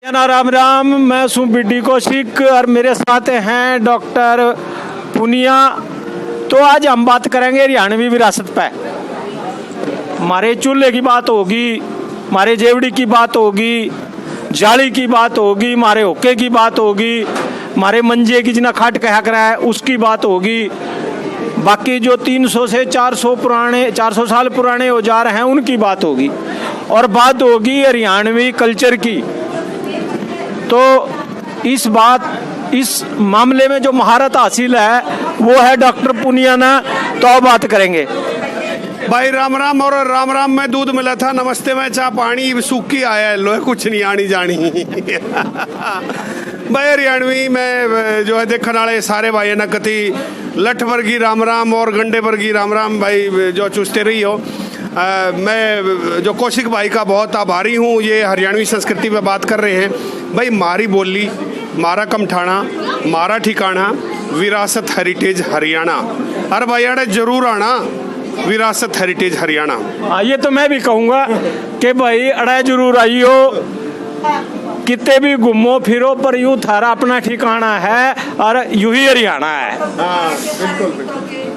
राम राम, मैं हूँ बीडी कौशिक और मेरे साथ हैं डॉक्टर पुनिया। तो आज हम बात करेंगे हरियाणवी विरासत पे। हमारे चूल्हे की बात होगी, हमारे जेवड़ी की बात होगी, जाली की बात होगी, हमारे होके की बात होगी, हमारे मंजे की जिना खाट कहा करा है उसकी बात होगी। बाकी जो 300 से 400 साल पुराने औजार हैं उनकी बात होगी, और बात होगी हरियाणवी कल्चर की। तो इस मामले में जो महारत हासिल है वो है डॉक्टर पुनिया ने, तो अब बात करेंगे। भाई राम राम। और राम राम में दूध मिला था, नमस्ते में चाह पानी, सूखी आया है लो, कुछ नहीं आनी जानी। भाई हरियाणवी में जो है देखने वाले सारे भाई न कति लठ वर्गी राम राम और गंडे वर्गी राम राम भाई जो चूसते रही हो। मैं जो कौशिक भाई का बहुत आभारी हूँ। ये हरियाणवी संस्कृति पे बात कर रहे हैं। भाई मारी बोली, मारा कमठाना, मारा ठिकाना, विरासत हेरिटेज हरियाणा। अरे भाई अरे जरूर आना विरासत हेरिटेज हरियाणा। ये तो मैं भी कहूँगा कि भाई अड़े जरूर आई हो, कितने भी घूमो फिरो पर यूँ थारा अपना ठिकाना है और यूं ही हरियाणा है। बिल्कुल।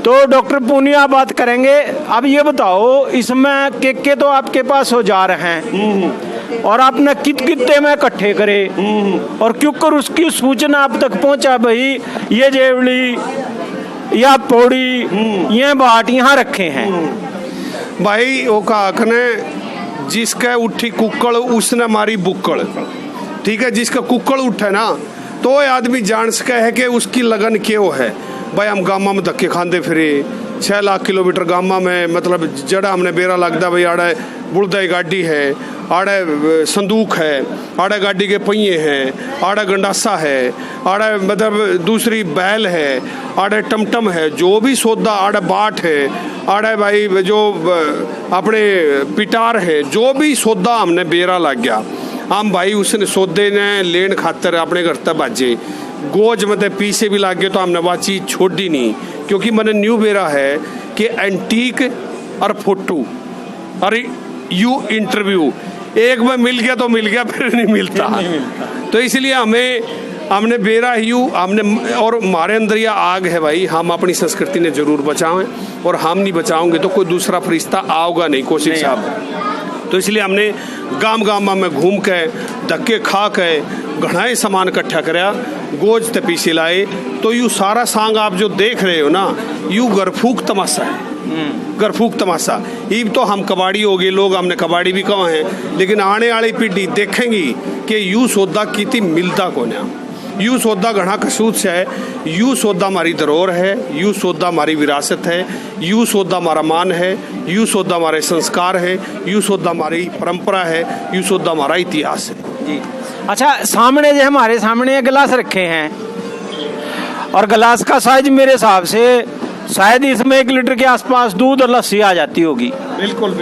तो डॉक्टर पूनिया बात करेंगे। अब ये बताओ, इसमें के तो आपके पास औजार हैं और आपने कितने में इकट्ठे करे और क्यों कर उसकी सूचना आप तक पहुंचा भाई ये जेवड़ी या पौड़ी ये बाट यहाँ रखे हैं। भाई वो काकने जिसका उठी कुक्कड़ उसने मारी बुक्कड़। ठीक है, जिसका कुक्कड़ उठे ना तो आदमी जान सके है कि उसकी लगन क्यों है। भाई हम गामा में धक्के खाते फिरे 6 लाख किलोमीटर गामा में, मतलब जड़ा हमने बेरा लगता भाई आड़े बुलदाई गाड़ी है, आड़े संदूक है, आड़े गाड़ी के पहिए हैं, आड़े गंडासा है, आड़े मतलब दूसरी बैल है, आड़े टमटम है, जो भी सौदा आड़े बाट है, आड़े भाई जो अपने पिटार है, जो भी सौदा हमने बेरा लग गया हम भाई उसने सौदे ने लेन खातर अपने घर तक बाजे गोज मतलब पीछे भी लागे तो हमने वह चीज़ छोड़ी नहीं, क्योंकि मैंने न्यू बेरा है कि एंटीक और फोटो और यू इंटरव्यू एक बार मिल गया तो मिल गया, फिर नहीं मिलता। तो इसलिए हमने बेरा यू हमने, और हमारे अंदर यह आग है भाई, हम अपनी संस्कृति ने जरूर बचावें, और हम नहीं बचाओगे तो कोई दूसरा फरिश्ता आओगा नहीं कौशिक साहब। तो इसलिए हमने गांव गांव में घूम के धक्के खा के घना ही सामान इकट्ठा कराया, गोज ते पीछे लाए। तो यू सारा सांग आप जो देख रहे हो ना, यू गरफूक तमाशा है, गरफूक तमाशा। ईब तो हम कबाड़ी हो गए लोग, हमने कबाड़ी भी कहा है, लेकिन आने वाली पीढ़ी देखेंगी कि यू सौदा की मिलता कौन है। यू सौदा घना कसूद से है, यू सौदा हमारी धरोहर है, यू सौदा हमारी विरासत है, यू सौदा हमारा मान है, यू सौदा हमारे संस्कार है, यू सौदा हमारी परंपरा है, यू सौदा हमारा इतिहास है जी। अच्छा, सामने जो हमारे सामने गिलास रखे हैं और गिलास का साइज मेरे हिसाब से शायद इसमें 1 लीटर के आसपास दूध और लस्सी आ जाती होगी। बिल्कुल।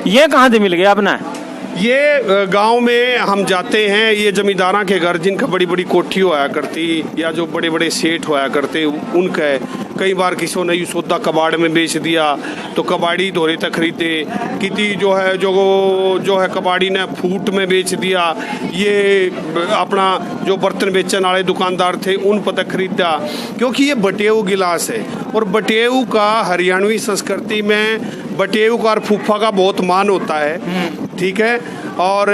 ये कहाँ से मिल गया अपना? ये गांव में हम जाते हैं, ये जमींदारा के घर जिनका बड़ी बड़ी कोठी होया करती या जो बड़े बड़े सेठ होया करते उनका कई बार किसी ने यू सौदा कबाड़ में बेच दिया तो कबाड़ी धोरे तक खरीदे, किसी जो है कबाड़ी ने फूट में बेच दिया, ये अपना जो बर्तन बेचने वाले दुकानदार थे उन पर तक खरीदा, क्योंकि ये बटेऊ गिलास है। और बटेऊ का हरियाणवी संस्कृति में बटेऊ का और फूफा का बहुत मान होता है। ठीक है, और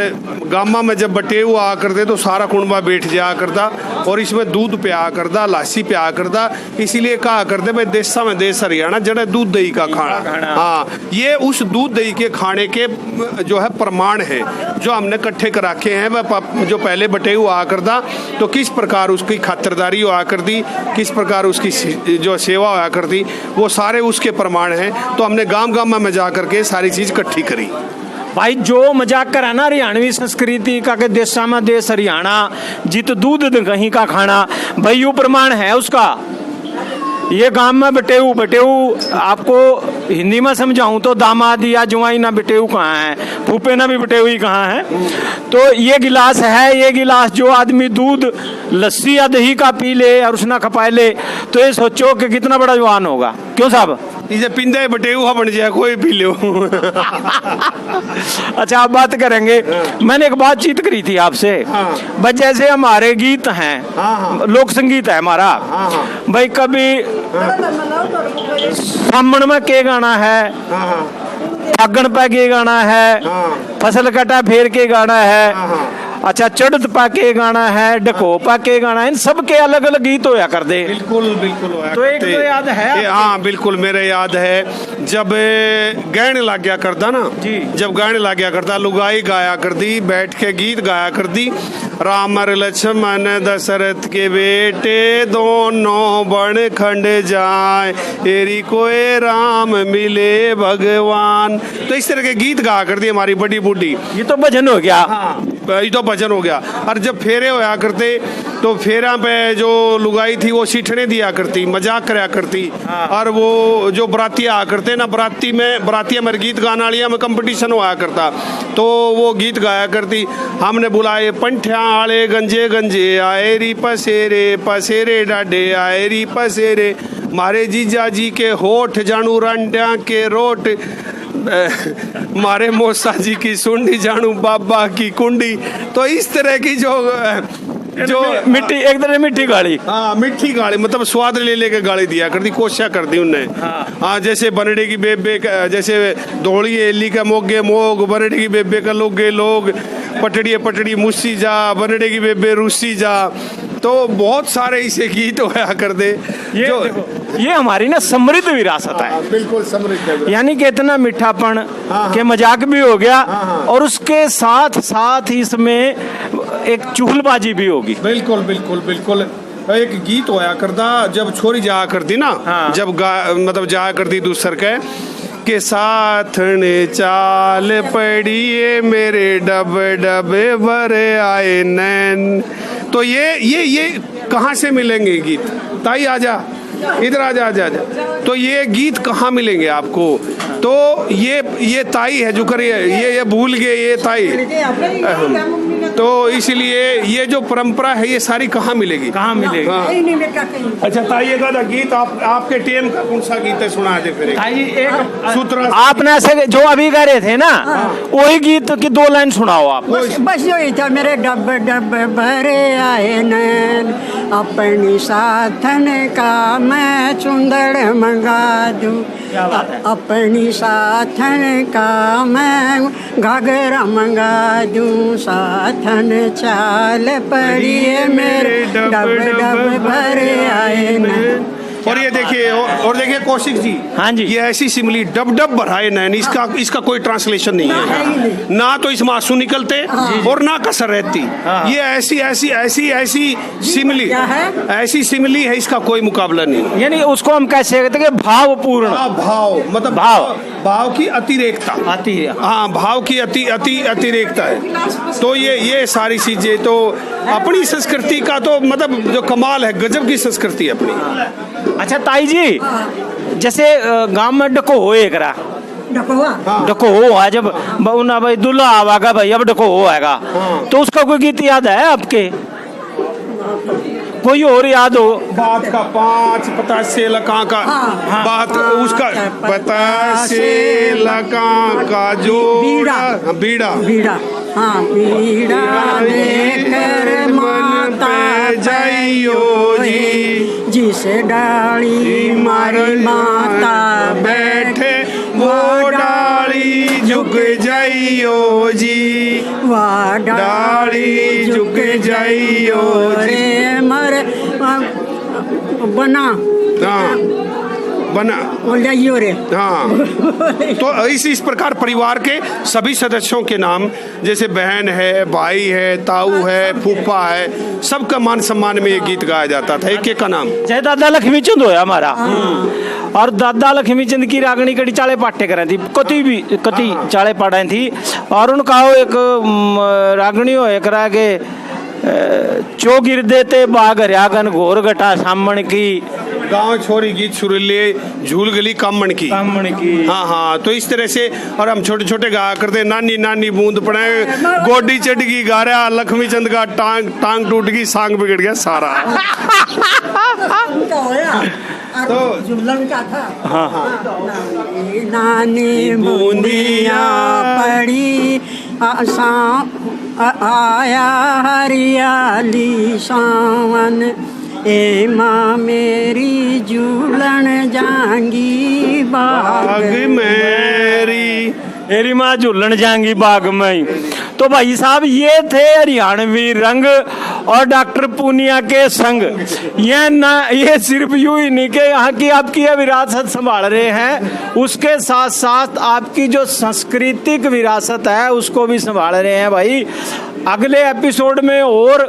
गामा में जब बटेऊ आ करते तो सारा कुंबा बैठ जाया करता और इसमें दूध पिया करता, लासी पिया करता। इसीलिए कहा करते भाई देशा में देश हरियाणा जड़े दूध दही का खाना। हाँ, ये उस दूध दही के खाने के जो है प्रमाण है जो हमने इकट्ठे कर रखे हैं। वह जो पहले बटेऊ आ करता तो किस प्रकार उसकी खातिरदारी हुआ करती, किस प्रकार उसकी जो सेवा हुआ करती, वो सारे उसके प्रमाण हैं। तो हमने गाँव गाँव में जा करके सारी चीज़ इकट्ठी करी। भाई जो मजाक करा ना हरियाणवी संस्कृति का के देशा में देश हरियाणा जित दूध कहीं का खाना, भाई यू प्रमाण है उसका। ये गांव में बटेऊ आपको हिंदी में समझाऊं तो दामाद या जुआई ना बटेऊ कहाँ है, फूफे ना भी बटेऊ ही कहाँ है। तो ये गिलास है, ये गिलास जो आदमी दूध लस्सी या दही का पी ले और उसना खपाए ले तो ये सोचो कि कितना बड़ा जवान होगा। क्यों साहब? इसे पिंदा बटे हुआ बन जाए कोई पी लो। अच्छा, आप बात करेंगे। मैंने एक बातचीत करी थी आपसे। बस जैसे हमारे गीत हैं, लोक संगीत है हमारा, भाई कभी सामण में के गाना है, फागण पे के गाना है, फसल कटा फेर के गाना है, अच्छा चढ़त पा के गाना है, डको पा के गाना है, इन सब के अलग अलग गीत होया कर दे। बिल्कुल बिल्कुल होया तो एक करते। तो याद है हाँ बिल्कुल मेरे याद है। जब गायन लग गया करता ना जी, जब गायन लग गया करता, लुगाई गाया कर दी, बैठ के गीत गाया कर दी। राम और लक्ष्मण दशरथ के बेटे दोनों बन खंड जाए, तेरी कोई राम मिले भगवान। तो इस तरह के गीत गाया कर दी हमारी बड़ी बूढ़ी। ये तो भजन हो गया। ये तो भजन हो गया। और जब फेरे होया करते तो फेरा पे जो लुगाई थी वो सीठने दिया करती, मजाक कराया करती। और वो जो बराती आया करते ना, बरातिया मेरे गीत गाना वालिया में कंपटीशन होया करता, तो वो गीत गाया करती। हमने बुलाए पंठ्या आले गंजे गंजे आए री पसेरे, पसेरे डाडे आए री पसेरे, मारे जीजा जी के होठ जानू रंड्या के रोट, मारे मौसा जी की सुंडी जानू बाबा की कुंडी। तो इस तरह की जो मिट्टी, एक तरह मिट्टी गाड़ी। हाँ मिट्टी गाली, मतलब स्वाद ले लेके गाली दिया कर दी, कोशिश कर दी उनने। हाँ जैसे बनड़े की बेबे जैसे धोली एली का मोगे मोग, बनड़े की बेबे का लोगे लोग, पटड़ी पटड़ी मुस्सी जा, बनड़े की बेबे रूसी जा। तो बहुत सारे ऐसे गीत होया कर दे। ये हमारी ना समृद्ध विरासत है। बिल्कुल समृद्ध है। यानी कि इतना मीठापन के मजाक भी हो गया, और उसके साथ साथ इसमें एक चुगलबाजी भी होगी। बिल्कुल बिल्कुल बिल्कुल। एक गीत होया करता जब छोरी जाया करती ना, जब मतलब जाया करती दूसर के साथ ने चाल पड़िए मेरे डब डबे भरे आए नैन। तो ये कहाँ से मिलेंगे गीत? ताई आजा, इधर आजा आजा आजा। तो ये गीत कहाँ मिलेंगे आपको? तो ये ताई है जो कर ये भूल गए ये ताई। तो इसलिए ये जो परंपरा है ये सारी कहाँ मिलेगी? कहाँ मिलेगी? हाँ। अच्छा ताई, ये गाना गीत आपके टेम का कौन सा गीत है, सुना दे फिर। एक सूत्र आपने से जो अभी गा रहे थे ना, वही गीत की 2 लाइन सुनाओ आप। बस यही था, मेरे डब डब भरे आए नैन, अपनी साथन का मैं चुंदड़ मंगा दूं, अपनी साथन का मैं घाघरा मंगा दूं, साथन चाल पड़िए मेरे डब डब भरे आए नैन। और ये देखिए, और देखिए कौशिक जी, हाँ जी, ये ऐसी सिमली डब डब भराए नैन, इसका कोई ट्रांसलेशन नहीं है ना, तो इसमें आंसू निकलते और ना कसर रहती। ये ऐसी सिमली, ऐसी सिमली है, इसका कोई मुकाबला नहीं। यानी उसको हम कैसे कहते हैं? भावपूर्ण। भाव मतलब भाव की अतिरेकता आती है। हाँ, भाव की अतिरेकता है। तो ये सारी चीजें तो अपनी संस्कृति का तो मतलब जो कमाल है, गजब की संस्कृति है अपनी। अच्छा ताई जी, जैसे गांव में डको हो एक रा डको हो है, जब भाई दूल्हा आवागा भाई अब डको हो आएगा, तो उसका कोई गीत याद है आपके? कोई और याद हो? बात का 5 पता से लका का बात, उसका पता से लका का जो बीड़ा हाँ बीड़ा देकर माता जाइयो जी, जिस डाली मारी माता बैठे वो डाली झुक जाइयो जी, वह डाली झुक जाइयो रे मर बना रे। हाँ। तो इस प्रकार परिवार के सभी सदस्यों के नाम, जैसे बहन है, भाई है, ताऊ है, फूफा है, सबका मान सम्मान में ये गीत गाया जाता था, एक का नाम। चाहे दादा लक्ष्मी चंद होया हमारा, और दादा लक्ष्मी चंद की रागनी कड़ी चाले पाटे करें थी, कति चाले पाटे थी, और उनका एक रागनी हो एक करा के चो गिर देते बाग हरियागन घोर घटा सामण की, गांव छोरी गीत सुरीले झूल गली कामण की। हाँ। तो इस तरह से, और हम छोटे छोटे गाया करते, नानी नानी बूंद पड़े गोडी चढ़ गई गारा, लक्ष्मी चंद का टांग टूट गई, सांग बिगड़ गया सारा। तो झूलन का था। हाँ हाँ नानी बूंदिया पड़ी आया हरियाली सावन, ए माँ मेरी झूलन जाएंगी बाग मेरी मेरी माँ झूलन जाएंगी बाग में। तो भाई साहब ये थे हरियाणवी रंग और डॉक्टर पूनिया के संग। ये सिर्फ यूं ही नहीं कि यहाँ की आपकी ये विरासत संभाल रहे हैं, उसके साथ साथ आपकी जो सांस्कृतिक विरासत है उसको भी संभाल रहे हैं भाई। अगले एपिसोड में और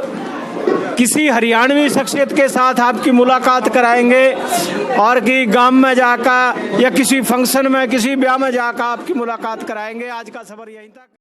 किसी हरियाणवी शख्सियत के साथ आपकी मुलाकात कराएंगे और कि गांव में जाकर या किसी फंक्शन में किसी ब्याह में जाकर आपकी मुलाकात कराएंगे। आज का सफर यहीं तक।